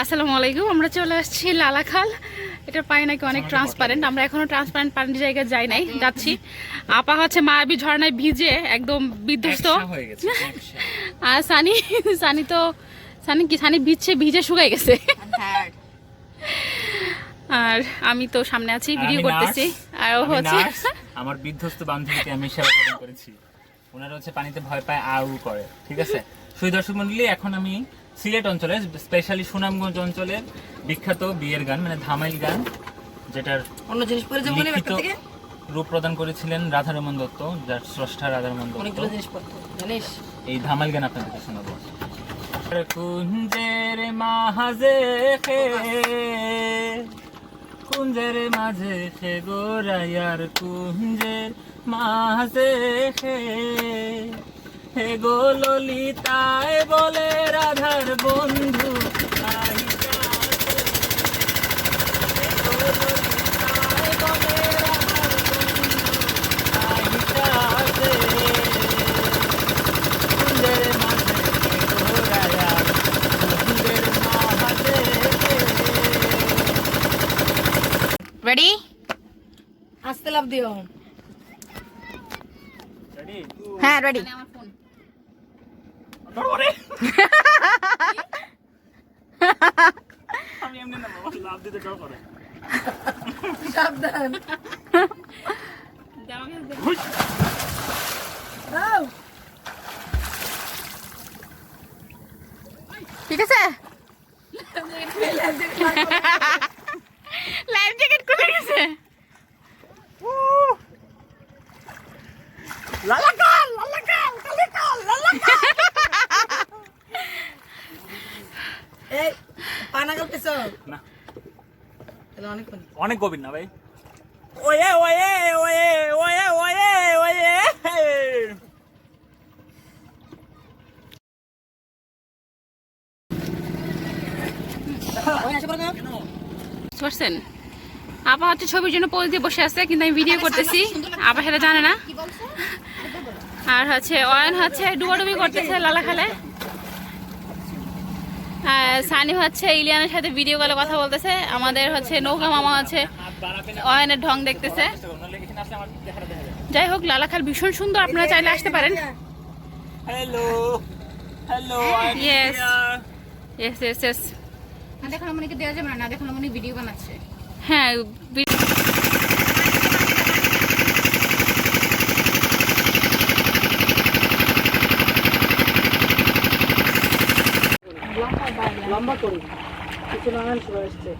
আসসালামু আলাইকুম। আমরা চলে আসছি লালাখাল। এটা পানি নাকি অনেক ট্রান্সপারেন্ট। আমরা এখনো ট্রান্সপারেন্ট পানির জায়গায় যাই নাই, যাচ্ছি। আপা হচ্ছে মায়াবী ঝর্ণায় ভিজে একদম বিধ্বস্ত। আর সানি ভিজে শুকাই গেছে। আর আমি তো সামনে আছি, ভিডিও করতেছি। আর ও হচ্ছে আমার বিধ্বস্ত বান্ধবীকে আমি সেবা প্রদান করেছি। ওনারা হচ্ছে পানিতে ভয় পায়, আউ করে। ঠিক আছে সুই দর্শক মন্ডলী, এখন আমি সিলেট অঞ্চলে, স্পেশালি সুনামগঞ্জ অঞ্চলের বিখ্যাত বিয়ের গান মানে ধামাইল গান, যেটার লিখিত রূপ প্রদান করেছিলেন রাধারমন দত্ত, যার স্রষ্টা রাধারমন দত্ত। এই ধামাইল গান আপনাদেরকে শোনাবো। কুঞ্জের মাঝে কুঞ্জের মাঝে খে গোরায়ার কুঞ্জের মাঝে হে গো ললিতায় বলে রাধার বন্ধু রেডি? আস্তে লাভ দিও। হ্যাঁ রেডি। আমি এমনি না লাভ দিতে ডর করে। সাবধান। ঠিক আছে। লাইফ জ্যাকেট খুলে গেছে। লালাকাল লালাকাল লালাকাল লালাকাল। এই পানা করতেছো না, তাহলে অনেক পানি। অনেক গভীর না ভাই। Way way way way way way. ওই আসো বলো। শুনছেন? আপা হচ্ছে ছবির জন্য পোজ দিয়ে বসে আছে, কিন্তু আমি ভিডিও করতেছি। আপা সেটা জানে না। আর হচ্ছে অয়ন হচ্ছে ডুবাডুবি করতেছে লালাখালে। সানি হচ্ছে ইলিয়ানের সাথে ভিডিও কলে কথা বলতেছে। আমাদের হচ্ছে নৌকা মামা হচ্ছে অয়নের ঢং দেখতেছে। যাই হোক, লালাখাল ভীষণ সুন্দর, আপনারা চাইলে আসতে পারেন। Hello hello. Yes yes yes yes. না দেখানো মনিকে দেওয়া যাবে না, দেখানো মনি ভিডিও বানাচ্ছে। হ্যাঁ লম্বা করি কিছু না শুরু হচ্ছে।